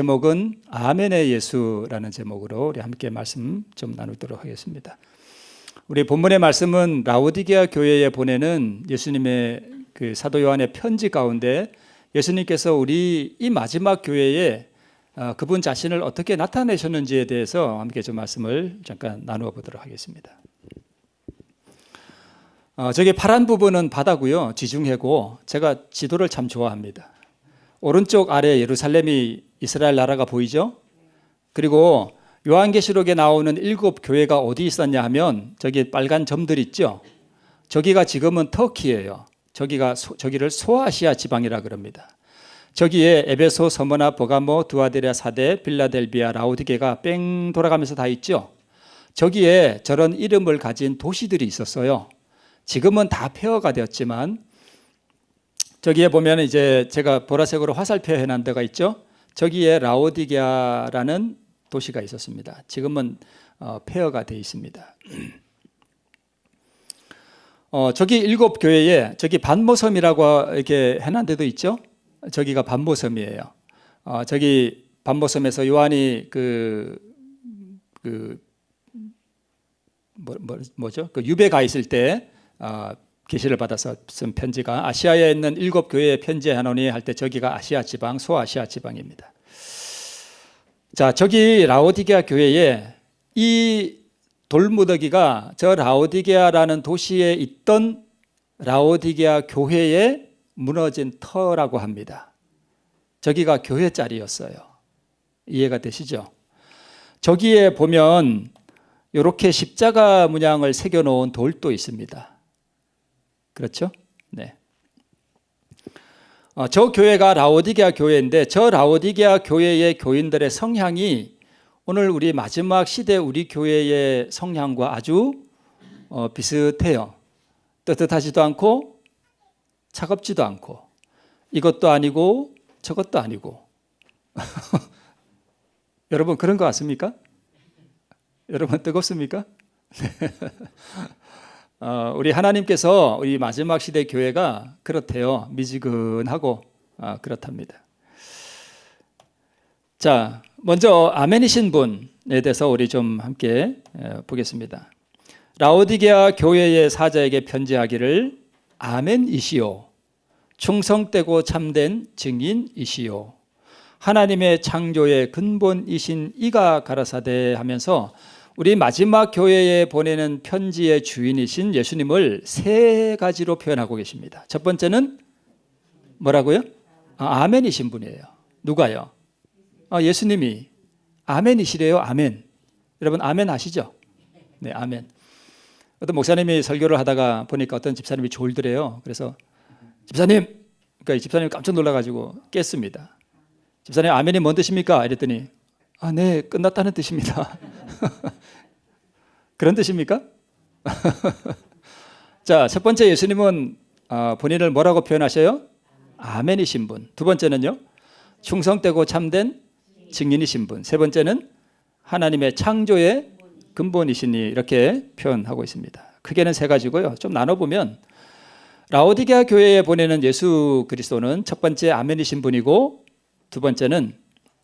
제목은 아멘의 예수라는 제목으로 우리 함께 말씀 좀 나누도록 하겠습니다. 우리 본문의 말씀은 라오디게아 교회에 보내는 예수님의 그 사도 요한의 편지 가운데 예수님께서 우리 이 마지막 교회에 그분 자신을 어떻게 나타내셨는지에 대해서 함께 좀 말씀을 잠깐 나누어 보도록 하겠습니다. 저기 파란 부분은 바다고요, 지중해고 제가 지도를 참 좋아합니다. 오른쪽 아래 예루살렘이 이스라엘 나라가 보이죠? 그리고 요한계시록에 나오는 7 교회가 어디 있었냐 하면 저기 빨간 점들 있죠? 저기가 지금은 터키예요. 저기를 소아시아 지방이라 그럽니다. 저기에 에베소, 서머나, 버가모, 두아데라, 사데, 빌라델비아, 라오디게가 뺑 돌아가면서 다 있죠? 저기에 저런 이름을 가진 도시들이 있었어요. 지금은 다 폐허가 되었지만 저기에 보면 이제 제가 보라색으로 화살표 해놓은 데가 있죠? 저기에 라오디게아라는 도시가 있었습니다. 지금은 폐허가 되어 있습니다. 저기 7 교회에 저기 반모섬이라고 이렇게 해놓은 데도 있죠? 저기가 반모섬이에요. 저기 반모섬에서 요한이 뭐죠? 그 유배 가 있을 때 계시를 받아서 쓴 편지가 아시아에 있는 7 교회에 편지하노니 할 때 저기가 아시아 지방, 소아시아 지방입니다. 자, 저기 라오디게아 교회에 이 돌무더기가 저 라오디게아라는 도시에 있던 라오디게아 교회에 무너진 터라고 합니다. 저기가 교회 자리였어요. 이해가 되시죠? 저기에 보면 이렇게 십자가 문양을 새겨놓은 돌도 있습니다. 그렇죠? 네. 저 교회가 라오디게아 교회인데 저 라오디게아 교회의 교인들의 성향이 오늘 우리 마지막 시대 우리 교회의 성향과 아주 비슷해요. 뜨뜻하지도 않고 차갑지도 않고 이것도 아니고 저것도 아니고 여러분 그런 거 같습니까? 여러분 뜨겁습니까? 우리 하나님께서 우리 마지막 시대 교회가 그렇대요. 미지근하고 그렇답니다. 자, 먼저 아멘이신 분에 대해서 우리 좀 함께 보겠습니다. 라오디게아 교회의 사자에게 편지하기를 아멘이시오, 충성되고 참된 증인이시오, 하나님의 창조의 근본이신 이가 가라사대 하면서 우리 마지막 교회에 보내는 편지의 주인이신 예수님을 3가지로 표현하고 계십니다. 첫 번째는 뭐라고요? 아멘이신 분이에요. 누가요? 예수님이 아멘이시래요. 아멘. 여러분 아멘 아시죠? 네, 아멘. 어떤 목사님이 설교를 하다가 보니까 어떤 집사님이 졸더래요. 그래서 집사님, 그러니까 이 집사님이 깜짝 놀라가지고 깼습니다. 집사님 아멘이 뭔 뜻입니까? 이랬더니 네, 끝났다는 뜻입니다. 그런 뜻입니까? 자, 첫 번째 예수님은 본인을 뭐라고 표현하셔요? 아멘이신 분. 두 번째는요, 충성되고 참된 증인이신 분. 세 번째는 하나님의 창조의 근본이시니 이렇게 표현하고 있습니다. 크게는 3가지고요. 좀 나눠보면 라오디게아 교회에 보내는 예수 그리스도는 첫 번째 아멘이신 분이고, 두 번째는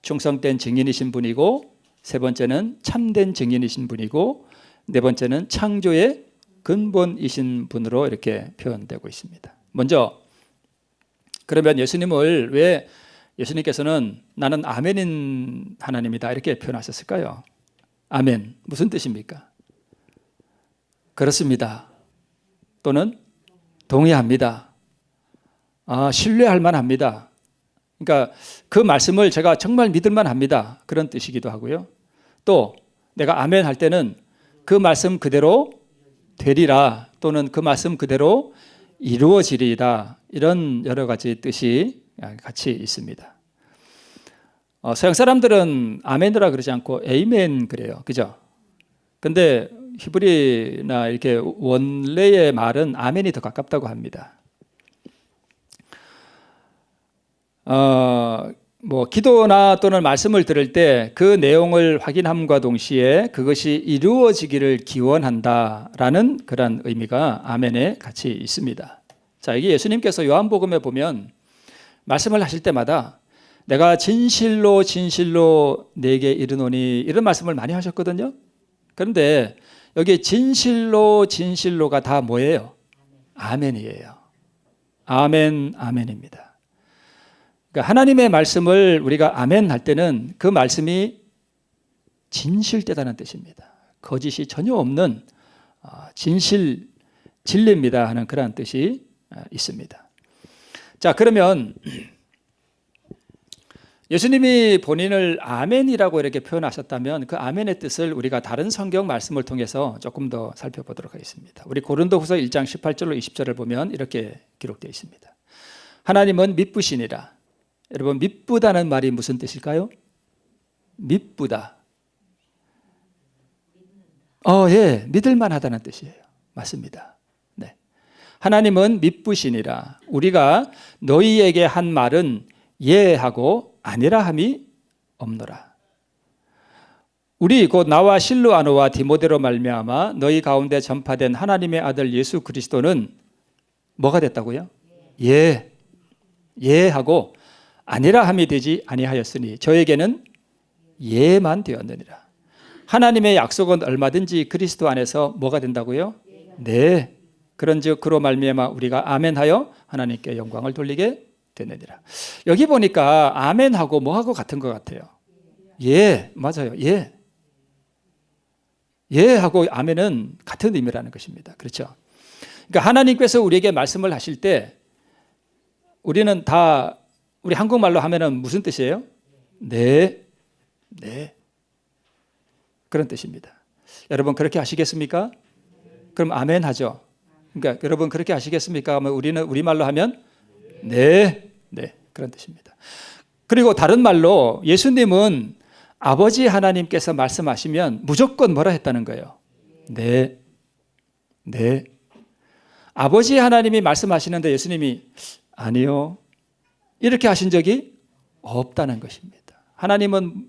충성된 증인이신 분이고, 세 번째는 참된 증인이신 분이고, 네 번째는 창조의 근본이신 분으로 이렇게 표현되고 있습니다. 먼저 그러면 예수님을 왜 예수님께서는 나는 아멘인 하나님이다 이렇게 표현하셨을까요? 아멘 무슨 뜻입니까? 그렇습니다. 또는 동의합니다. 신뢰할 만합니다. 그러니까 그 말씀을 제가 정말 믿을 만합니다. 그런 뜻이기도 하고요. 또 내가 아멘 할 때는 그 말씀 그대로 되리라, 또는 그 말씀 그대로 이루어지리라, 이런 여러 가지 뜻이 같이 있습니다. 서양 사람들은 아멘이라 그러지 않고 에이멘 그래요. 그죠? 근데 히브리나 이렇게 원래의 말은 아멘이 더 가깝다고 합니다. 기도나 또는 말씀을 들을 때 그 내용을 확인함과 동시에 그것이 이루어지기를 기원한다라는 그런 의미가 아멘에 같이 있습니다. 자, 이게 예수님께서 요한복음에 보면 말씀을 하실 때마다 내가 진실로 진실로 네게 이르노니 이런 말씀을 많이 하셨거든요. 그런데 여기 진실로 진실로가 다 뭐예요? 아멘이에요. 아멘, 아멘입니다. 그러니까 하나님의 말씀을 우리가 아멘 할 때는 그 말씀이 진실되다는 뜻입니다. 거짓이 전혀 없는 진실, 진리입니다 하는 그런 뜻이 있습니다. 자, 그러면 예수님이 본인을 아멘이라고 이렇게 표현하셨다면 그 아멘의 뜻을 우리가 다른 성경 말씀을 통해서 조금 더 살펴보도록 하겠습니다. 우리 고린도후서 1장 18절로 20절을 보면 이렇게 기록되어 있습니다. 하나님은 미쁘시니라. 여러분, 미쁘다는 말이 무슨 뜻일까요? 미쁘다. 예, 믿을만하다는 뜻이에요. 맞습니다. 네. 하나님은 미쁘시니라. 우리가 너희에게 한 말은 예하고 아니라 함이 없노라. 우리 곧 나와 실루아노와 디모데로 말미암아 너희 가운데 전파된 하나님의 아들 예수 그리스도는 뭐가 됐다고요? 예하고 아니라 함이 되지 아니하였으니 저에게는 예만 되었느니라. 하나님의 약속은 얼마든지 그리스도 안에서 뭐가 된다고요? 네. 그런즉 그로 말미암아 우리가 아멘하여 하나님께 영광을 돌리게 되느니라. 여기 보니까 아멘하고 뭐하고 같은 것 같아요. 예, 맞아요. 예하고 아멘은 같은 의미라는 것입니다. 그렇죠? 그러니까 하나님께서 우리에게 말씀을 하실 때 우리는 다 우리 한국말로 하면은 무슨 뜻이에요? 네. 그런 뜻입니다. 여러분 그렇게 하시겠습니까? 그럼 아멘 하죠. 그러니까 여러분 그렇게 하시겠습니까? 하면 우리는 우리말로 하면 네, 그런 뜻입니다. 그리고 다른 말로 예수님은 아버지 하나님께서 말씀하시면 무조건 뭐라 했다는 거예요? 네. 아버지 하나님이 말씀하시는데 예수님이 아니요. 이렇게 하신 적이 없다는 것입니다.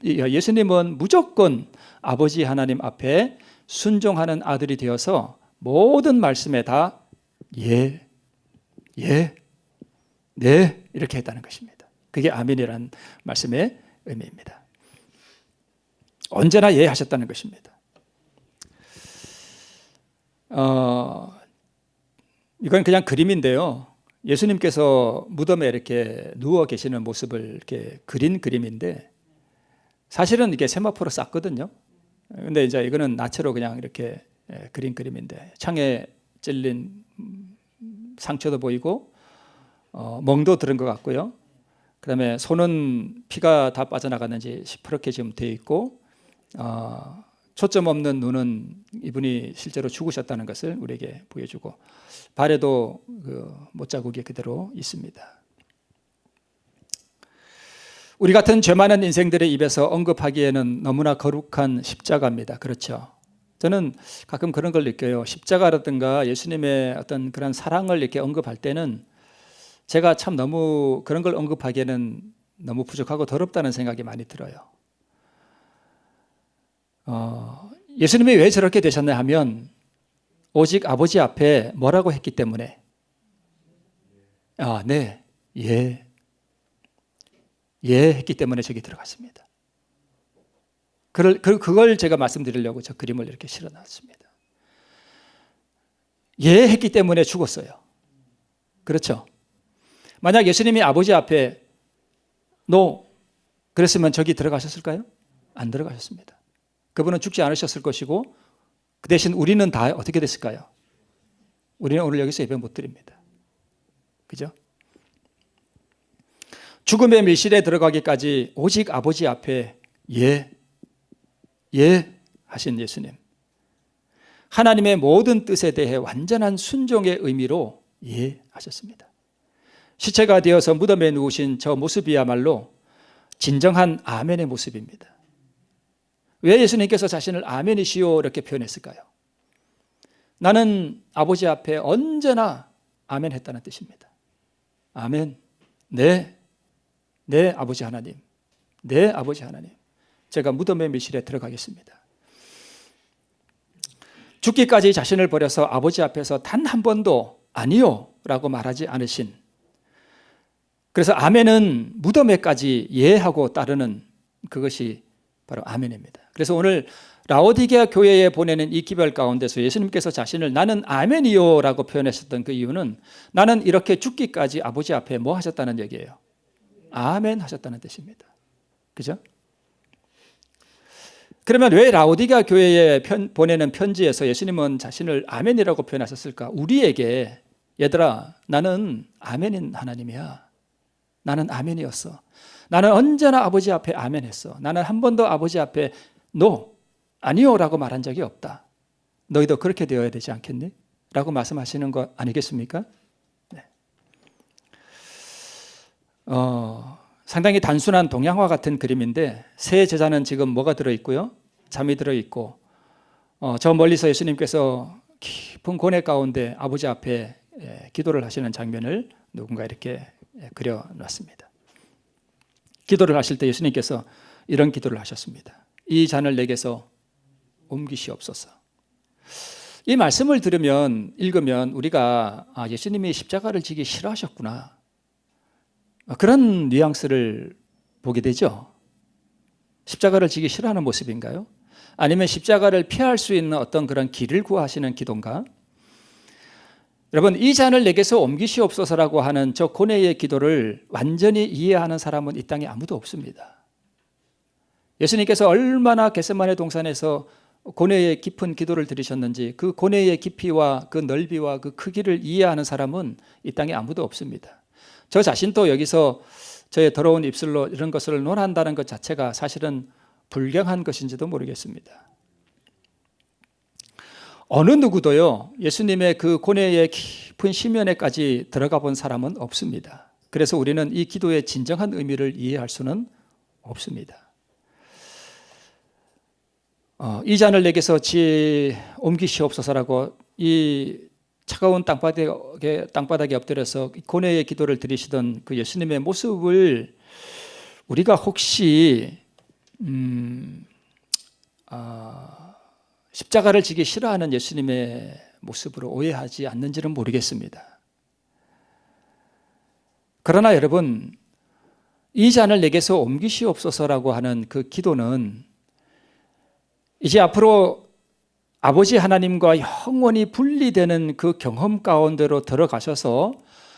예수님은 무조건 아버지 하나님 앞에 순종하는 아들이 되어서 모든 말씀에 다 네, 이렇게 했다는 것입니다. 그게 아멘이라는 말씀의 의미입니다. 언제나 하셨다는 것입니다. 이건 그냥 그림인데요. 예수님께서 무덤에 이렇게 누워 계시는 모습을 이렇게 그린 그림인데 사실은 이게 세마포로 쌌거든요. 근데 이제 이거는 나체로 그냥 이렇게 그린 그림인데 창에 찔린 상처도 보이고 멍도 들은 것 같고요. 그다음에 손은 피가 다 빠져나갔는지 시퍼렇게 지금 되어 있고 초점 없는 눈은 이분이 실제로 죽으셨다는 것을 우리에게 보여주고 발에도 그 못자국이 그대로 있습니다. 우리 같은 죄 많은 인생들의 입에서 언급하기에는 너무나 거룩한 십자가입니다. 그렇죠? 저는 가끔 그런 걸 느껴요. 십자가라든가 예수님의 어떤 그런 사랑을 이렇게 언급할 때는 제가 참 너무 그런 걸 언급하기에는 너무 부족하고 더럽다는 생각이 많이 들어요. 예수님이 왜 저렇게 되셨나 하면 오직 아버지 앞에 뭐라고 했기 때문에 했기 때문에 저기 들어갔습니다. 그걸 제가 말씀드리려고 저 그림을 이렇게 실어놨습니다. 했기 때문에 죽었어요. 그렇죠? 만약 예수님이 아버지 앞에 그랬으면 저기 들어가셨을까요? 안 들어가셨습니다. 그분은 죽지 않으셨을 것이고 그 대신 우리는 다 어떻게 됐을까요? 우리는 오늘 여기서 예배 못 드립니다. 그죠? 죽음의 밀실에 들어가기까지 오직 아버지 앞에 하신 예수님. 하나님의 모든 뜻에 대해 완전한 순종의 의미로 하셨습니다. 시체가 되어서 무덤에 누우신 저 모습이야말로 진정한 아멘의 모습입니다. 왜 예수님께서 자신을 아멘이시오 이렇게 표현했을까요? 나는 아버지 앞에 언제나 아멘 했다는 뜻입니다. 아멘. 네, 아버지 하나님. 네, 아버지 하나님. 제가 무덤의 밀실에 들어가겠습니다. 죽기까지 자신을 버려서 아버지 앞에서 단 한 번도 아니요 라고 말하지 않으신 그래서 아멘은 무덤에까지 예하고 따르는 그것이 바로 아멘입니다. 그래서 오늘 라오디게아 교회에 보내는 이 기별 가운데서 예수님께서 자신을 나는 아멘이요 라고 표현하셨던 그 이유는 나는 이렇게 죽기까지 아버지 앞에 뭐 하셨다는 얘기예요? 아멘 하셨다는 뜻입니다. 그죠? 그러면 왜 라오디게아 교회에 보내는 편지에서 예수님은 자신을 아멘이라고 표현하셨을까? 우리에게 얘들아 나는 아멘인 하나님이야. 나는 아멘이었어. 나는 언제나 아버지 앞에 아멘했어. 나는 한 번도 아버지 앞에 노, 아니요 라고 말한 적이 없다. 너희도 그렇게 되어야 되지 않겠니? 라고 말씀하시는 거 아니겠습니까? 네. 상당히 단순한 동양화 같은 그림인데 새 제자는 지금 뭐가 들어있고요? 잠이 들어있고 저 멀리서 예수님께서 깊은 고뇌 가운데 아버지 앞에 기도를 하시는 장면을 누군가 이렇게 그려놨습니다. 기도를 하실 때 예수님께서 이런 기도를 하셨습니다. 이 잔을 내게서 옮기시옵소서. 이 말씀을 읽으면 우리가 예수님이 십자가를 지기 싫어하셨구나 그런 뉘앙스를 보게 되죠. 십자가를 지기 싫어하는 모습인가요? 아니면 십자가를 피할 수 있는 어떤 그런 길을 구하시는 기도인가? 여러분 이 잔을 내게서 옮기시옵소서라고 하는 저 고뇌의 기도를 완전히 이해하는 사람은 이 땅에 아무도 없습니다. 예수님께서 얼마나 겟세마네 동산에서 고뇌의 깊은 기도를 드리셨는지 그 고뇌의 깊이와 그 넓이와 그 크기를 이해하는 사람은 이 땅에 아무도 없습니다. 저 자신도 여기서 저의 더러운 입술로 이런 것을 논한다는 것 자체가 사실은 불경한 것인지도 모르겠습니다. 어느 누구도요 예수님의 그 고뇌의 깊은 심연에까지 들어가 본 사람은 없습니다. 그래서 우리는 이 기도의 진정한 의미를 이해할 수는 없습니다. 이 잔을 내게서 옮기시옵소서라고 이 차가운 땅바닥에 엎드려서 고뇌의 기도를 드리시던 그 예수님의 모습을 우리가 혹시 십자가를 지기 싫어하는 예수님의 모습으로 오해하지 않는지는 모르겠습니다. 그러나 여러분 이 잔을 내게서 옮기시옵소서라고 하는 그 기도는 이제 앞으로 아버지 하나님과 영원히 분리되는 그 경험 가운데로 들어가셔서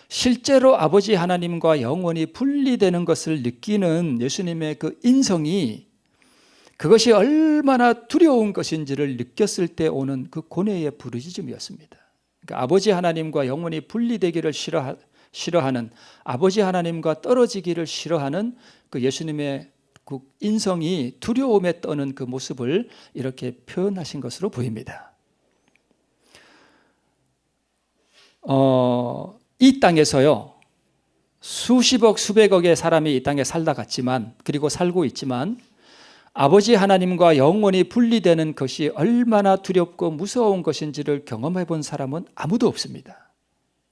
실제로 아버지 하나님과 영원히 분리되는 것을 느끼는 예수님의 그 인성이 그것이 얼마나 두려운 것인지를 느꼈을 때 오는 그 고뇌의 부르짖음이었습니다. 그러니까 아버지 하나님과 영원히 분리되기를 싫어하는 아버지 하나님과 떨어지기를 싫어하는 그 예수님의 그 인성이 두려움에 떠는 그 모습을 이렇게 표현하신 것으로 보입니다. 이 땅에서요 수십억 수백억의 사람이 이 땅에 살다 갔지만 그리고 살고 있지만 아버지 하나님과 영원히 분리되는 것이 얼마나 두렵고 무서운 것인지를 경험해 본 사람은 아무도 없습니다.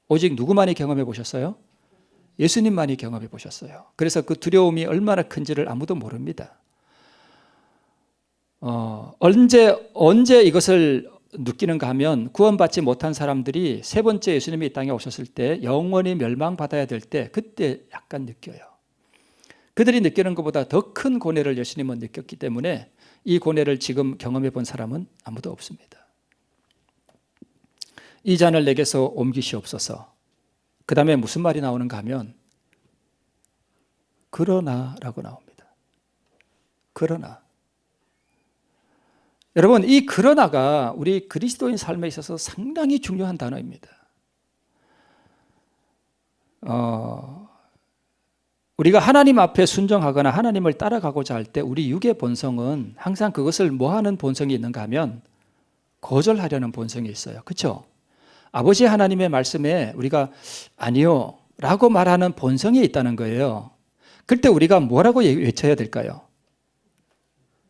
오직 누구만이 경험해 보셨어요? 예수님만이 경험해 보셨어요. 그래서 그 두려움이 얼마나 큰지를 아무도 모릅니다. 언제 이것을 느끼는가 하면 구원받지 못한 사람들이 세 번째 예수님이 이 땅에 오셨을 때 영원히 멸망받아야 될 때 그때 약간 느껴요. 그들이 느끼는 것보다 더 큰 고뇌를 예수님은 느꼈기 때문에 이 고뇌를 지금 경험해 본 사람은 아무도 없습니다. 이 잔을 내게서 옮기시옵소서. 그 다음에 무슨 말이 나오는가 하면 그러나라고 나옵니다. 그러나. 여러분 이 그러나가 우리 그리스도인 삶에 있어서 상당히 중요한 단어입니다. 우리가 하나님 앞에 순종하거나 하나님을 따라가고자 할 때 우리 육의 본성은 항상 그것을 뭐하는 본성이 있는가 하면 거절하려는 본성이 있어요. 그렇죠? 아버지 하나님의 말씀에 우리가 아니요 라고 말하는 본성이 있다는 거예요. 그때 우리가 뭐라고 외쳐야 될까요?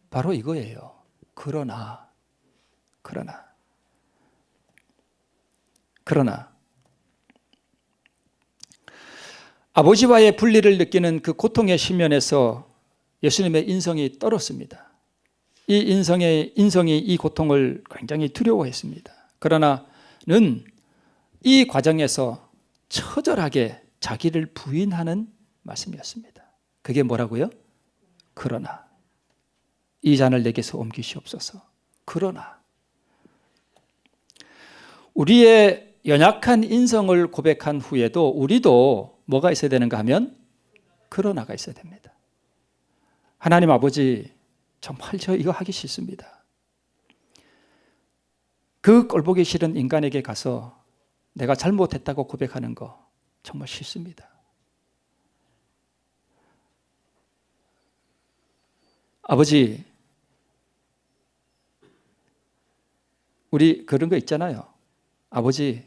바로 이거예요. 그러나 아버지와의 분리를 느끼는 그 고통의 심연에서 예수님의 인성이 떨었습니다. 이 인성이 이 고통을 굉장히 두려워했습니다. 그러나는 이 과정에서 처절하게 자기를 부인하는 말씀이었습니다. 그게 뭐라고요? 그러나 이 잔을 내게서 옮기시옵소서. 그러나 우리의 연약한 인성을 고백한 후에도 우리도 뭐가 있어야 되는가 하면 그러나가 있어야 됩니다. 하나님 아버지, 정말 저 이거 하기 싫습니다. 그 꼴보기 싫은 인간에게 가서 내가 잘못했다고 고백하는 거 정말 싫습니다. 아버지, 우리 그런 거 있잖아요. 아버지,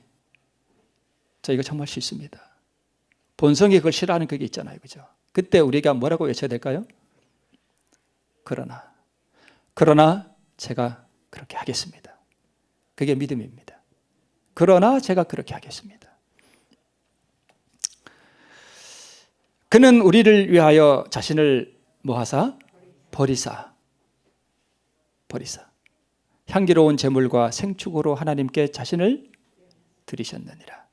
저 이거 정말 싫습니다. 본성이 그걸 싫어하는 그게 있잖아요. 그죠? 그때 우리가 뭐라고 외쳐야 될까요? 그러나 제가 그렇게 하겠습니다. 그게 믿음입니다. 그러나 제가 그렇게 하겠습니다. 그는 우리를 위하여 자신을 뭐하사? 버리사 향기로운 제물과 생축으로 하나님께 자신을 드리셨느니라.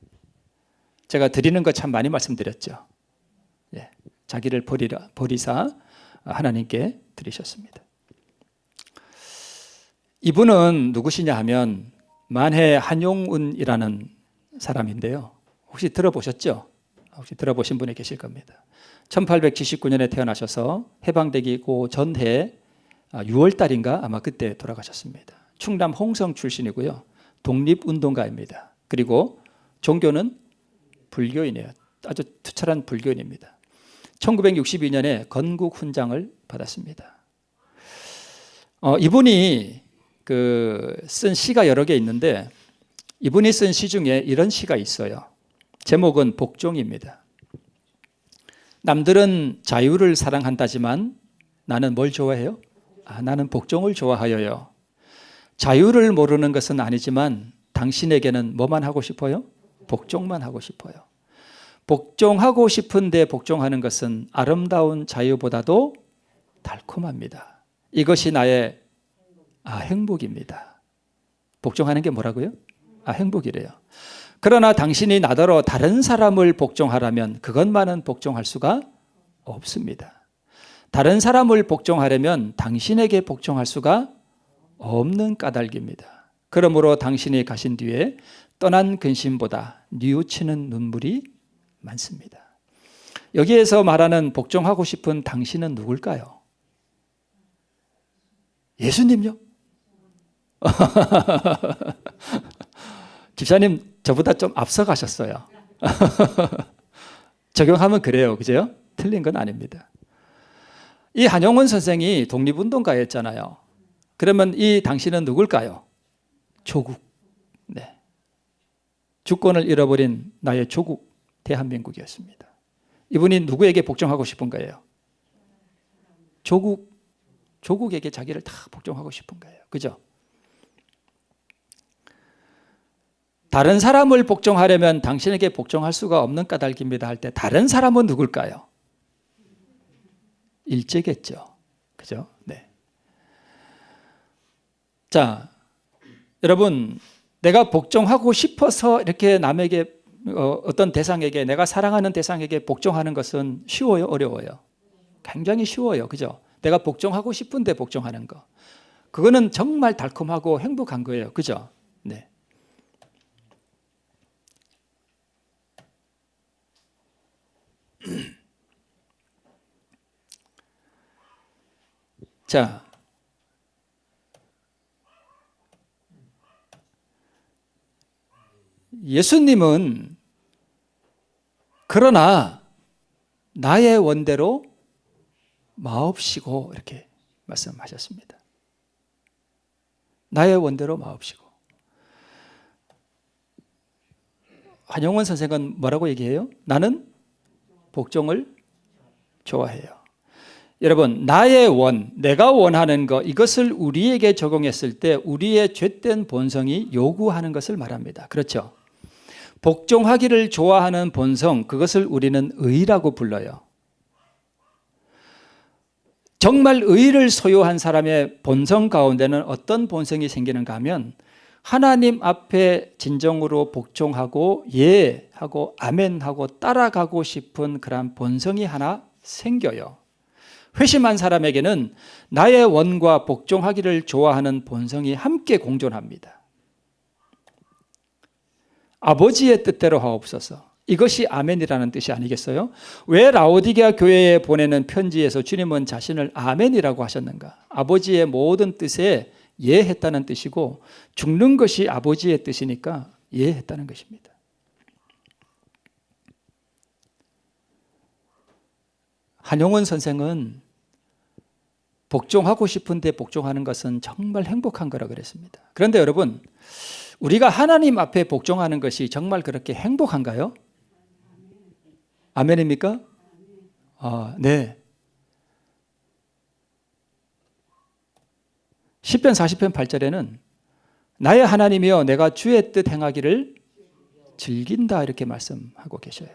제가 드리는 거 참 많이 말씀드렸죠. 예, 자기를 버리사 하나님께 드리셨습니다. 이분은 누구시냐 하면 만해 한용운이라는 사람인데요. 혹시 들어보셨죠? 혹시 들어보신 분이 계실 겁니다. 1879년에 태어나셔서 해방되기 그 전해 6월달인가 아마 그때 돌아가셨습니다. 충남 홍성 출신이고요. 독립운동가입니다. 그리고 종교는 불교인이에요. 아주 투철한 불교인입니다. 1962년에 건국훈장을 받았습니다. 이분이 쓴 시가 여러 개 있는데 이분이 쓴 시 중에 이런 시가 있어요. 제목은 복종입니다. 남들은 자유를 사랑한다지만 나는 뭘 좋아해요? 나는 복종을 좋아하여요. 자유를 모르는 것은 아니지만 당신에게는 뭐만 하고 싶어요? 복종만 하고 싶어요. 복종하고 싶은데 복종하는 것은 아름다운 자유보다도 달콤합니다. 이것이 나의 행복입니다. 복종하는 게 뭐라고요? 행복이래요. 그러나 당신이 나더러 다른 사람을 복종하라면 그것만은 복종할 수가 없습니다. 다른 사람을 복종하려면 당신에게 복종할 수가 없는 까닭입니다. 그러므로 당신이 가신 뒤에 떠난 근심보다 뉘우치는 눈물이 많습니다. 여기에서 말하는 복종하고 싶은 당신은 누굴까요? 예수님요? 집사님 저보다 좀 앞서가셨어요. 적용하면 그래요. 그죠? 틀린 건 아닙니다. 이 한용운 선생이 독립운동가였잖아요. 그러면 이 당신은 누굴까요? 조국. 네. 주권을 잃어버린 나의 조국 대한민국이었습니다. 이분이 누구에게 복종하고 싶은 거예요? 조국에게 자기를 다 복종하고 싶은 거예요. 그죠? 다른 사람을 복종하려면 당신에게 복종할 수가 없는 까닭입니다 할 때 다른 사람은 누굴까요? 일제겠죠. 그죠? 네. 자, 여러분, 내가 복종하고 싶어서 이렇게 남에게 어떤 대상에게 내가 사랑하는 대상에게 복종하는 것은 쉬워요, 어려워요? 굉장히 쉬워요. 그죠? 내가 복종하고 싶은데 복종하는 거. 그거는 정말 달콤하고 행복한 거예요. 그죠? 네. 자, 예수님은 그러나 나의 원대로 마옵시고 이렇게 말씀하셨습니다. 나의 원대로 마옵시고. 한용운 선생은 뭐라고 얘기해요? 나는 복종을 좋아해요. 여러분, 나의 원, 내가 원하는 것, 이것을 우리에게 적용했을 때 우리의 죄된 본성이 요구하는 것을 말합니다. 그렇죠? 복종하기를 좋아하는 본성, 그것을 우리는 의라고 불러요. 정말 의를 소유한 사람의 본성 가운데는 어떤 본성이 생기는가 하면 하나님 앞에 진정으로 복종하고 예 하고 아멘 하고 따라가고 싶은 그런 본성이 하나 생겨요. 회심한 사람에게는 나의 원과 복종하기를 좋아하는 본성이 함께 공존합니다. 아버지의 뜻대로 하옵소서. 이것이 아멘이라는 뜻이 아니겠어요? 왜 라오디게아 교회에 보내는 편지에서 주님은 자신을 아멘이라고 하셨는가? 아버지의 모든 뜻에 예했다는 뜻이고 죽는 것이 아버지의 뜻이니까 예했다는 것입니다. 한용운 선생은 복종하고 싶은데 복종하는 것은 정말 행복한 거라 그랬습니다. 그런데 여러분, 우리가 하나님 앞에 복종하는 것이 정말 그렇게 행복한가요? 아멘입니까? 네. 10편 40편 8절에는 나의 하나님이여 내가 주의 뜻 행하기를 즐긴다 이렇게 말씀하고 계셔요.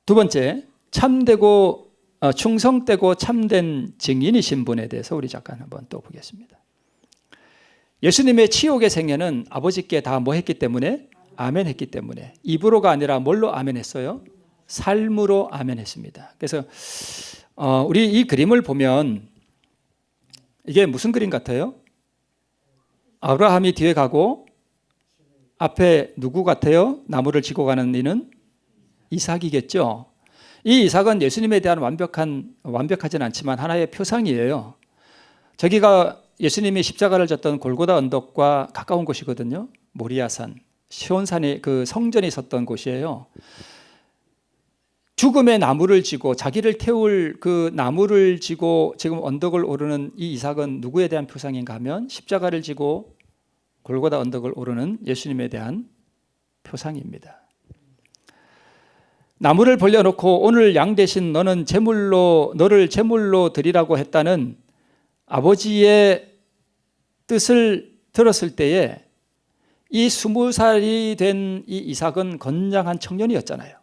두 번째, 참되고 충성되고 참된 증인이신 분에 대해서 우리 잠깐 한번 또 보겠습니다. 예수님의 치욕의 생애는 아버지께 다 뭐 했기 때문에? 아멘 했기 때문에. 입으로가 아니라 뭘로 아멘 했어요? 삶으로 아멘 했습니다. 그래서 우리 이 그림을 보면 이게 무슨 그림 같아요? 아브라함이 뒤에 가고 앞에 누구 같아요? 나무를 지고 가는 이는 이삭이겠죠. 이 이삭은 예수님에 대한 완벽하진 않지만 하나의 표상이에요. 저기가 예수님이 십자가를 졌던 골고다 언덕과 가까운 곳이거든요. 모리아산, 시온산의 그 성전이 섰던 곳이에요. 죽음의 나무를 지고 자기를 태울 그 나무를 지고 지금 언덕을 오르는 이 이삭은 누구에 대한 표상인가 하면 십자가를 지고 골고다 언덕을 오르는 예수님에 대한 표상입니다. 나무를 벌려놓고 오늘 양 대신 너를 제물로 드리라고 했다는 아버지의 뜻을 들었을 때에 이 20살이 된 이 이삭은 건장한 청년이었잖아요.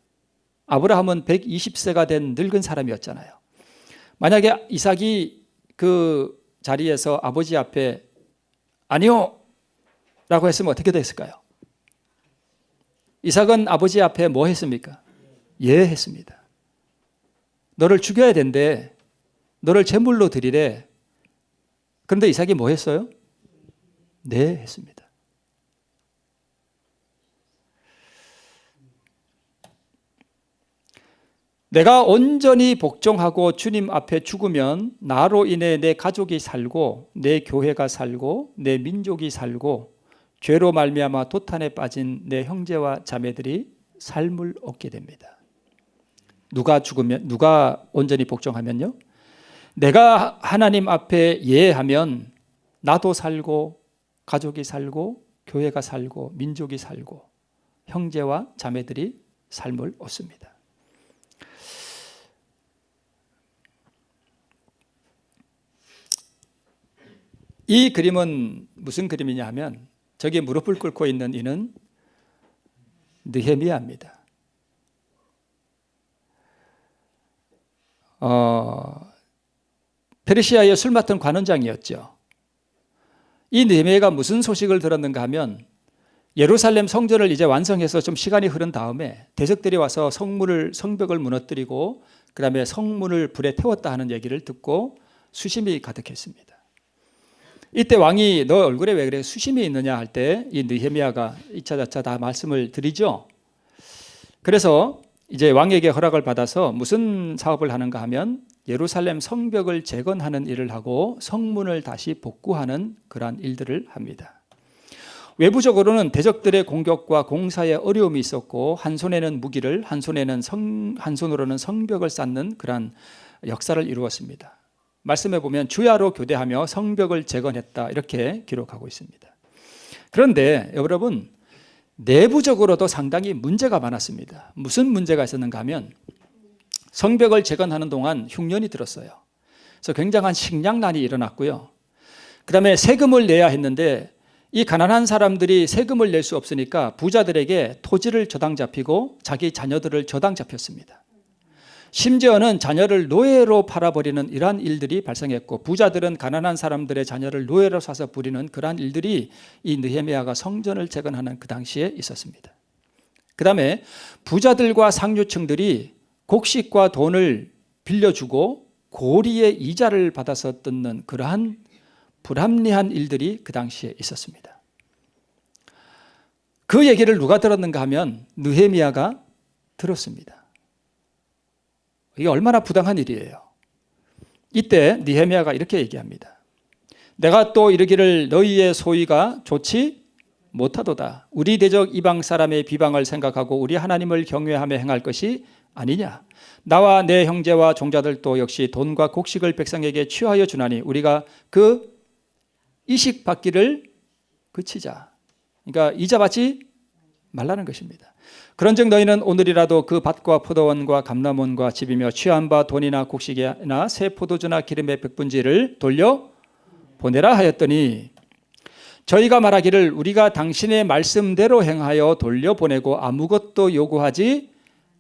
아브라함은 120세가 된 늙은 사람이었잖아요. 만약에 이삭이 그 자리에서 아버지 앞에 아니요 라고 했으면 어떻게 됐을까요? 이삭은 아버지 앞에 뭐 했습니까? 예 했습니다. 너를 죽여야 된대. 너를 제물로 드리래. 그런데 이삭이 뭐 했어요? 네 했습니다. 내가 온전히 복종하고 주님 앞에 죽으면 나로 인해 내 가족이 살고 내 교회가 살고 내 민족이 살고 죄로 말미암아 도탄에 빠진 내 형제와 자매들이 삶을 얻게 됩니다. 누가 온전히 복종하면요? 내가 하나님 앞에 예하면 나도 살고 가족이 살고 교회가 살고 민족이 살고 형제와 자매들이 삶을 얻습니다. 이 그림은 무슨 그림이냐 하면 저기 무릎을 꿇고 있는 이는 느헤미야입니다. 페르시아의 술 맡은 관원장이었죠. 이 느헤미야가 무슨 소식을 들었는가 하면 예루살렘 성전을 이제 완성해서 좀 시간이 흐른 다음에 대적들이 와서 성벽을 무너뜨리고 그 다음에 성문을 불에 태웠다 하는 얘기를 듣고 수심이 가득했습니다. 이때 왕이 너 얼굴에 왜 그래 수심이 있느냐 할 때 이 느헤미야가 이차저차 다 말씀을 드리죠. 그래서 이제 왕에게 허락을 받아서 무슨 사업을 하는가 하면 예루살렘 성벽을 재건하는 일을 하고 성문을 다시 복구하는 그러한 일들을 합니다. 외부적으로는 대적들의 공격과 공사에 어려움이 있었고 한 손에는 무기를 한 손으로는 성벽을 쌓는 그러한 역사를 이루었습니다. 말씀해 보면 주야로 교대하며 성벽을 재건했다 이렇게 기록하고 있습니다. 그런데 여러분 내부적으로도 상당히 문제가 많았습니다. 무슨 문제가 있었는가 하면 성벽을 재건하는 동안 흉년이 들었어요. 그래서 굉장한 식량난이 일어났고요. 그 다음에 세금을 내야 했는데 이 가난한 사람들이 세금을 낼 수 없으니까 부자들에게 토지를 저당 잡히고 자기 자녀들을 저당 잡혔습니다. 심지어는 자녀를 노예로 팔아버리는 이러한 일들이 발생했고, 부자들은 가난한 사람들의 자녀를 노예로 사서 부리는 그러한 일들이 이 느헤미야가 성전을 재건하는 그 당시에 있었습니다. 그 다음에 부자들과 상류층들이 곡식과 돈을 빌려주고 고리의 이자를 받아서 뜯는 그러한 불합리한 일들이 그 당시에 있었습니다. 그 얘기를 누가 들었는가 하면 느헤미야가 들었습니다. 이게 얼마나 부당한 일이에요. 이때 느헤미야가 이렇게 얘기합니다. 내가 또 이르기를 너희의 소위가 좋지 못하도다. 우리 대적 이방 사람의 비방을 생각하고 우리 하나님을 경외하며 행할 것이 아니냐. 나와 내 형제와 종자들도 역시 돈과 곡식을 백성에게 취하여 주나니 우리가 그 이식 받기를 그치자. 그러니까 이자 받지 말라는 것입니다. 그런즉 너희는 오늘이라도 그 밭과 포도원과 감람원과 집이며 취한 바 돈이나 곡식이나 새 포도주나 기름의 백분지를 돌려 보내라 하였더니 저희가 말하기를 우리가 당신의 말씀대로 행하여 돌려보내고 아무것도 요구하지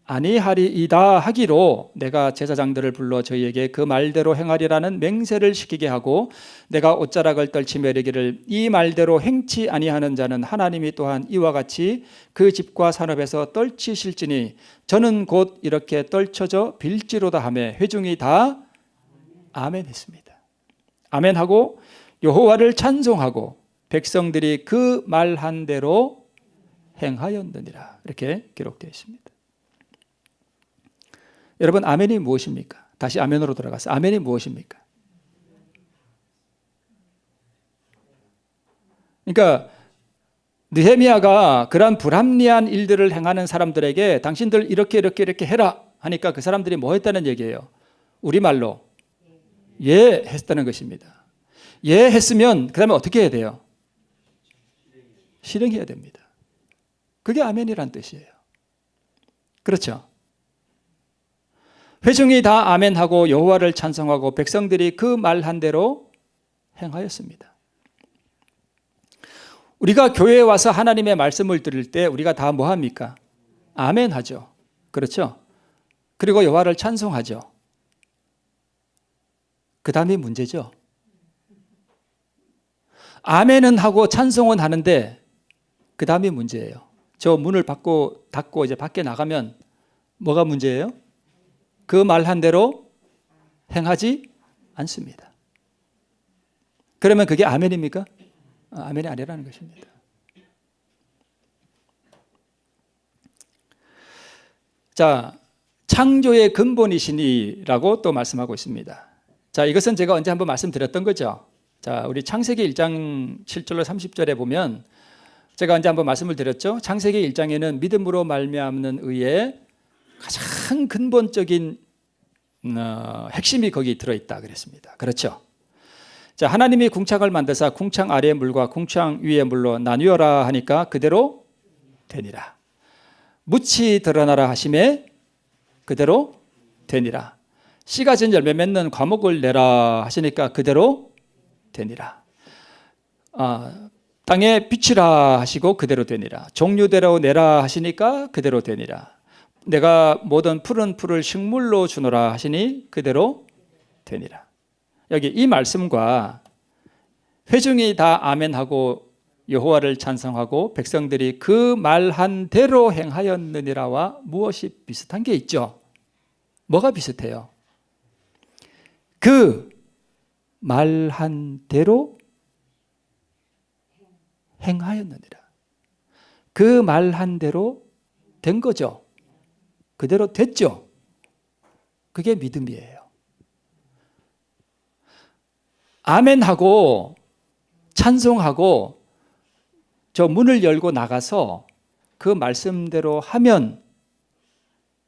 아니하리이다 하기로 내가 제사장들을 불러 저희에게 그 말대로 행하리라는 맹세를 시키게 하고 내가 옷자락을 떨치며 이르기를 이 말대로 행치 아니하는 자는 하나님이 또한 이와 같이 그 집과 산업에서 떨치실지니 저는 곧 이렇게 떨쳐져 빌지로다 하며 회중이 다 아멘했습니다. 아멘하고 여호와를 찬송하고 백성들이 그 말한 대로 행하였느니라. 이렇게 기록되어 있습니다. 여러분, 아멘이 무엇입니까? 다시 아멘으로 돌아가서 아멘이 무엇입니까? 그러니까 느헤미야가 그러한 불합리한 일들을 행하는 사람들에게 당신들 이렇게 해라 하니까 그 사람들이 뭐 했다는 얘기예요? 우리말로 예 했다는 것입니다. 예 했으면 그 다음에 어떻게 해야 돼요? 실행해야 됩니다. 그게 아멘이란 뜻이에요. 그렇죠? 회중이 다 아멘하고 여호와를 찬송하고 백성들이 그 말한 대로 행하였습니다. 우리가 교회에 와서 하나님의 말씀을 들을 때 우리가 다 뭐 합니까? 아멘하죠. 그렇죠? 그리고 여호와를 찬송하죠. 그 다음이 문제죠. 아멘은 하고 찬송은 하는데 그 다음이 문제예요. 저 문을 닫고 이제 밖에 나가면 뭐가 문제예요? 그 말한 대로 행하지 않습니다. 그러면 그게 아멘입니까? 아멘이 아니라는 것입니다. 자, 창조의 근본이시니라고 또 말씀하고 있습니다. 자, 이것은 제가 언제 한번 말씀드렸던 거죠. 자, 우리 창세기 1장 7절로 30절에 보면 제가 언제 한번 말씀을 드렸죠. 창세기 1장에는 믿음으로 말미암는 의에 가장 근본적인 핵심이 거기 들어있다 그랬습니다. 그렇죠? 자, 하나님이 궁창을 만드사 궁창 아래의 물과 궁창 위의 물로 나뉘어라 하니까 그대로 되니라. 묻이 드러나라 하심에 그대로 되니라. 씨가 진 열매 맺는 과목을 내라 하시니까 그대로 되니라. 땅에 비치라 하시고 그대로 되니라. 종류대로 내라 하시니까 그대로 되니라. 내가 모든 푸른 풀을 식물로 주노라 하시니 그대로 되니라. 여기 이 말씀과 회중이 다 아멘하고 여호와를 찬송하고 백성들이 그 말한 대로 행하였느니라와 무엇이 비슷한 게 있죠? 뭐가 비슷해요? 그 말한 대로 행하였느니라. 그 말한 대로 된 거죠. 그대로 됐죠. 그게 믿음이에요. 아멘하고 찬송하고 저 문을 열고 나가서 그 말씀대로 하면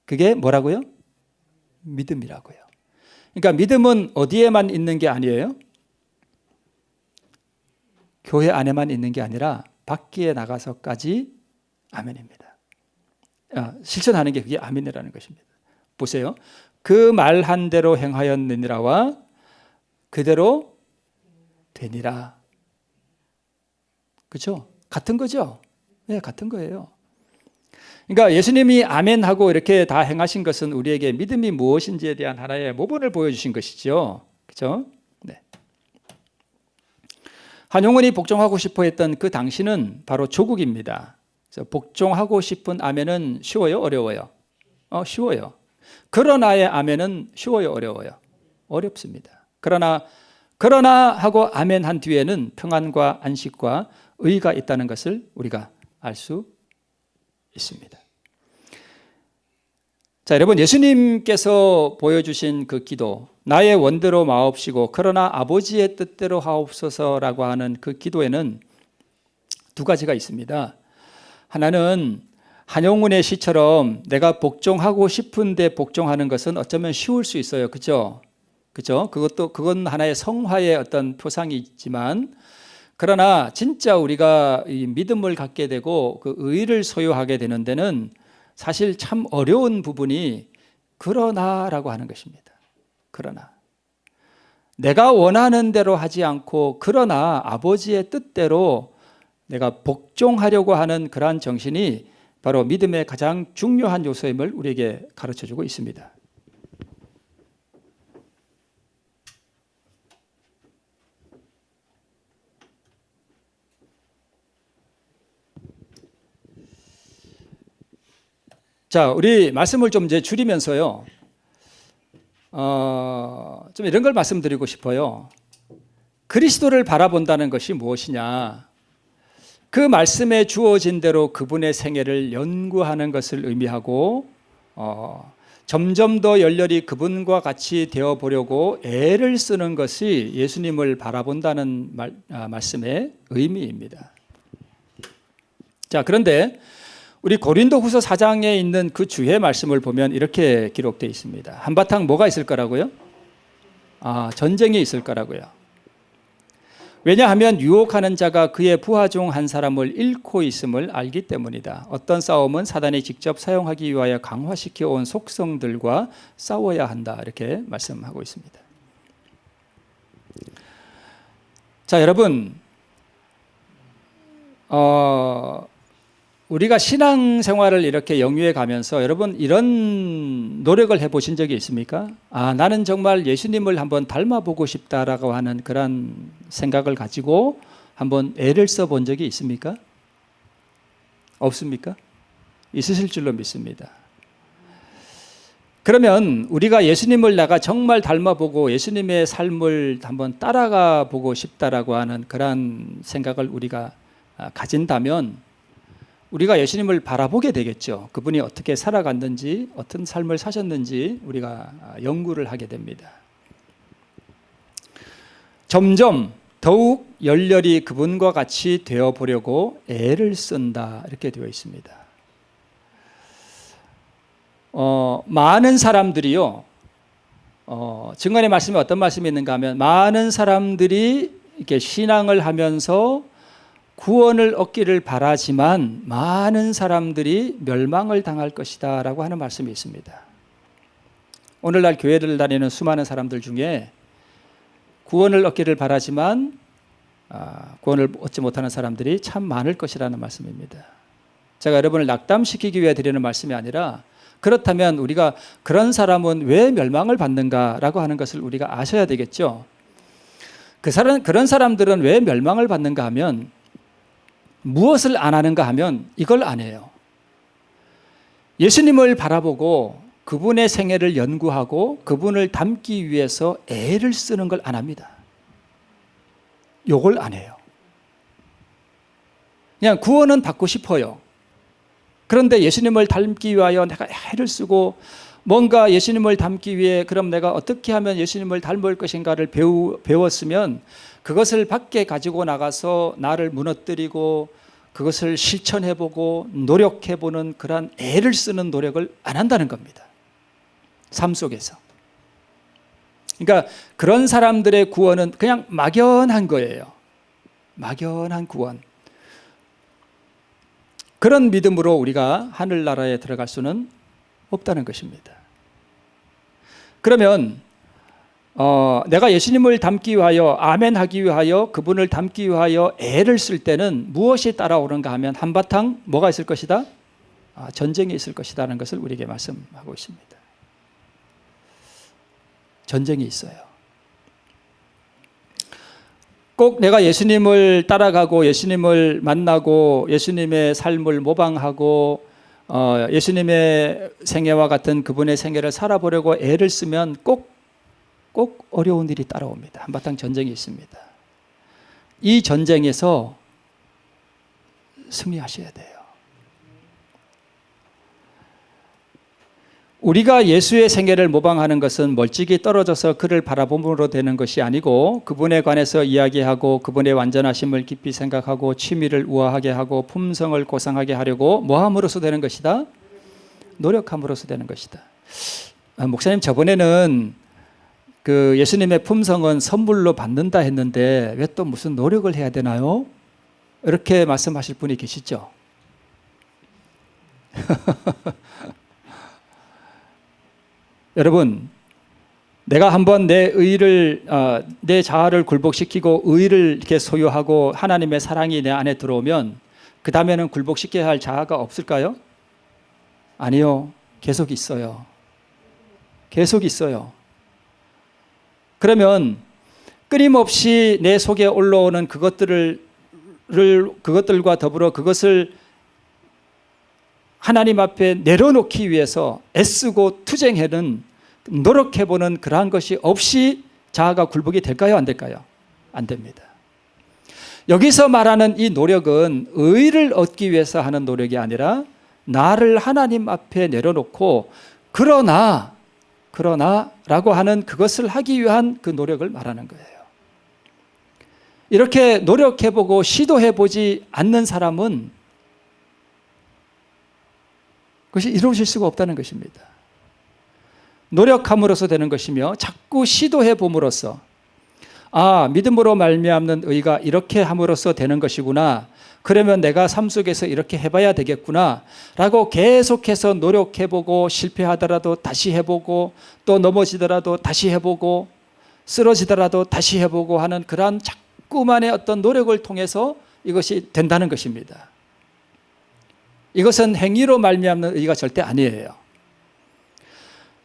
그게 뭐라고요? 믿음이라고요. 그러니까 믿음은 어디에만 있는 게 아니에요? 교회 안에만 있는 게 아니라 밖에 나가서까지 아멘입니다. 실천하는 게 그게 아멘이라는 것입니다. 보세요. 그 말한 대로 행하였느니라와 그대로 되니라. 그렇죠? 같은 거죠? 네, 같은 거예요. 그러니까 예수님이 아멘하고 이렇게 다 행하신 것은 우리에게 믿음이 무엇인지에 대한 하나의 모본을 보여주신 것이죠. 그렇죠? 네. 한용운이 복종하고 싶어 했던 그 당시는 바로 조국입니다. 그래서 복종하고 싶은 아멘은 쉬워요? 어려워요? 쉬워요. 그러나의 아멘은 쉬워요? 어려워요? 어렵습니다. 그러나 하고 아멘한 뒤에는 평안과 안식과 의가 있다는 것을 우리가 알 수 있습니다. 자, 여러분, 예수님께서 보여주신 그 기도, 나의 원대로 마옵시고 그러나 아버지의 뜻대로 하옵소서라고 하는 그 기도에는 두 가지가 있습니다. 하나는 한용운의 시처럼 내가 복종하고 싶은데 복종하는 것은 어쩌면 쉬울 수 있어요. 그렇죠? 그렇죠? 그건 하나의 성화의 어떤 표상이 있지만, 그러나 진짜 우리가 이 믿음을 갖게 되고 그 의를 소유하게 되는 데는 사실 참 어려운 부분이 그러나라고 하는 것입니다. 그러나 내가 원하는 대로 하지 않고 그러나 아버지의 뜻대로 내가 복종하려고 하는 그러한 정신이 바로 믿음의 가장 중요한 요소임을 우리에게 가르쳐주고 있습니다. 자, 우리 말씀을 좀 이제 줄이면서요, 좀 이런 걸 말씀드리고 싶어요. 그리스도를 바라본다는 것이 무엇이냐? 그 말씀에 주어진 대로 그분의 생애를 연구하는 것을 의미하고, 점점 더 열렬히 그분과 같이 되어 보려고 애를 쓰는 것이 예수님을 바라본다는 말씀의 의미입니다. 자, 그런데 우리 고린도후서 4장에 있는 그 주의 말씀을 보면 이렇게 기록되어 있습니다. 한바탕 뭐가 있을 거라고요? 전쟁이 있을 거라고요. 왜냐하면 유혹하는 자가 그의 부하 중 한 사람을 잃고 있음을 알기 때문이다. 어떤 싸움은 사단이 직접 사용하기 위하여 강화시켜 온 속성들과 싸워야 한다. 이렇게 말씀하고 있습니다. 자, 여러분, 우리가 신앙생활을 이렇게 영위해 가면서 여러분 이런 노력을 해보신 적이 있습니까? 나는 정말 예수님을 한번 닮아보고 싶다라고 하는 그런 생각을 가지고 한번 애를 써본 적이 있습니까? 없습니까? 있으실 줄로 믿습니다. 그러면 우리가 예수님을 내가 정말 닮아보고 예수님의 삶을 한번 따라가 보고 싶다라고 하는 그런 생각을 우리가 가진다면 우리가 예수님을 바라보게 되겠죠. 그분이 어떻게 살아갔는지, 어떤 삶을 사셨는지 우리가 연구를 하게 됩니다. 점점 더욱 열렬히 그분과 같이 되어 보려고 애를 쓴다. 이렇게 되어 있습니다. 많은 사람들이요, 증거의 말씀에 어떤 말씀이 있는가 하면 많은 사람들이 이렇게 신앙을 하면서 구원을 얻기를 바라지만 많은 사람들이 멸망을 당할 것이다 라고 하는 말씀이 있습니다. 오늘날 교회를 다니는 수많은 사람들 중에 구원을 얻기를 바라지만 구원을 얻지 못하는 사람들이 참 많을 것이라는 말씀입니다. 제가 여러분을 낙담시키기 위해 드리는 말씀이 아니라, 그렇다면 우리가 그런 사람은 왜 멸망을 받는가라고 하는 것을 우리가 아셔야 되겠죠. 그런 사람들은 왜 멸망을 받는가 하면, 무엇을 안 하는가 하면 이걸 안 해요. 예수님을 바라보고 그분의 생애를 연구하고 그분을 닮기 위해서 애를 쓰는 걸 안 합니다. 요걸 안 해요. 그냥 구원은 받고 싶어요. 그런데 예수님을 닮기 위하여 내가 애를 쓰고 뭔가 예수님을 닮기 위해 그럼 내가 어떻게 하면 예수님을 닮을 것인가를 배웠으면 그것을 밖에 가지고 나가서 나를 무너뜨리고 그것을 실천해보고 노력해보는 그러한 애를 쓰는 노력을 안 한다는 겁니다. 삶 속에서. 그러니까 그런 사람들의 구원은 그냥 막연한 거예요. 막연한 구원. 그런 믿음으로 우리가 하늘나라에 들어갈 수는 없다는 것입니다. 그러면 내가 예수님을 닮기 위하여, 아멘하기 위하여, 그분을 닮기 위하여 애를 쓸 때는 무엇이 따라오는가 하면 한바탕 뭐가 있을 것이다? 전쟁이 있을 것이라는 것을 우리에게 말씀하고 있습니다. 전쟁이 있어요. 꼭 내가 예수님을 따라가고 예수님을 만나고 예수님의 삶을 모방하고 예수님의 생애와 같은 그분의 생애를 살아보려고 애를 쓰면 꼭 어려운 일이 따라옵니다. 한바탕 전쟁이 있습니다. 이 전쟁에서 승리하셔야 돼요. 우리가 예수의 생애를 모방하는 것은 멀찍이 떨어져서 그를 바라봄으로 되는 것이 아니고 그분에 관해서 이야기하고 그분의 완전하심을 깊이 생각하고 취미를 우아하게 하고 품성을 고상하게 하려고 뭐함으로써 되는 것이다? 노력함으로써 되는 것이다. 목사님, 저번에는 그 예수님의 품성은 선물로 받는다 했는데 왜 또 무슨 노력을 해야 되나요? 이렇게 말씀하실 분이 계시죠? 여러분, 내가 한번 내 의를 내 자아를 굴복시키고 의를 이렇게 소유하고 하나님의 사랑이 내 안에 들어오면 그 다음에는 굴복시켜야 할 자아가 없을까요? 아니요, 계속 있어요. 계속 있어요. 그러면 끊임없이 내 속에 올라오는 그것들과 더불어 그것을 하나님 앞에 내려놓기 위해서 애쓰고 투쟁하는 노력해보는 그러한 것이 없이 자아가 굴복이 될까요? 안 될까요? 안 됩니다. 여기서 말하는 이 노력은 의를 얻기 위해서 하는 노력이 아니라 나를 하나님 앞에 내려놓고 그러나라고 하는 그것을 하기 위한 그 노력을 말하는 거예요. 이렇게 노력해보고 시도해보지 않는 사람은 그것이 이루어질 수가 없다는 것입니다. 노력함으로써 되는 것이며 자꾸 시도해봄으로써 믿음으로 말미암는 의가 이렇게 함으로써 되는 것이구나. 그러면 내가 삶 속에서 이렇게 해봐야 되겠구나 라고 계속해서 노력해보고 실패하더라도 다시 해보고 또 넘어지더라도 다시 해보고 쓰러지더라도 다시 해보고 하는 그러한 자꾸만의 어떤 노력을 통해서 이것이 된다는 것입니다. 이것은 행위로 말미암는 의가 절대 아니에요.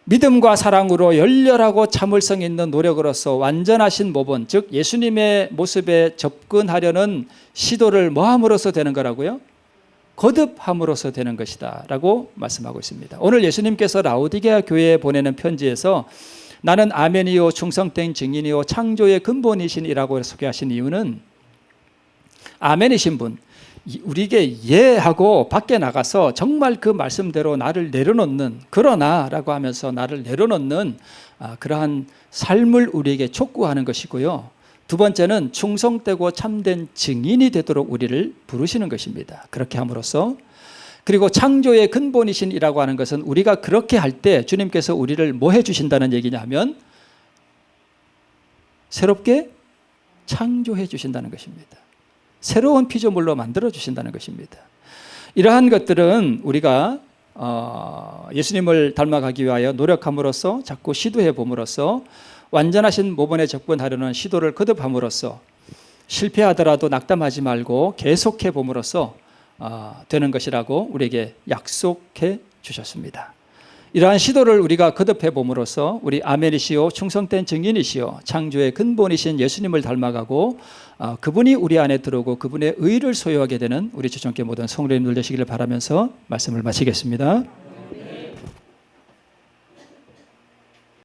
믿음과 사랑으로 열렬하고 참을성 있는 노력으로서 완전하신 모본, 즉 예수님의 모습에 접근하려는 시도를 뭐함으로써 되는 거라고요? 거듭함으로써 되는 것이다 라고 말씀하고 있습니다. 오늘 예수님께서 라오디게아 교회에 보내는 편지에서 나는 아멘이요 충성된 증인이요 창조의 근본이신이라고 소개하신 이유는 아멘이신 분, 우리에게 예하고 밖에 나가서 정말 그 말씀대로 나를 내려놓는 그러나라고 하면서 나를 내려놓는 그러한 삶을 우리에게 촉구하는 것이고요. 두 번째는 충성되고 참된 증인이 되도록 우리를 부르시는 것입니다. 그렇게 함으로써 그리고 창조의 근본이신이라고 하는 것은 우리가 그렇게 할 때 주님께서 우리를 뭐 해주신다는 얘기냐 하면 새롭게 창조해 주신다는 것입니다. 새로운 피조물로 만들어 주신다는 것입니다. 이러한 것들은 우리가 예수님을 닮아가기 위하여 노력함으로써 자꾸 시도해 봄으로써 완전하신 모본에 접근하려는 시도를 거듭함으로써 실패하더라도 낙담하지 말고 계속해 봄으로써 되는 것이라고 우리에게 약속해 주셨습니다. 이러한 시도를 우리가 거듭해 봄으로써 우리 아멘이시오 충성된 증인이시오 창조의 근본이신 예수님을 닮아가고 그분이 우리 안에 들어오고 그분의 의를 소유하게 되는 우리 주천교 모든 성도님들 되시기를 바라면서 말씀을 마치겠습니다.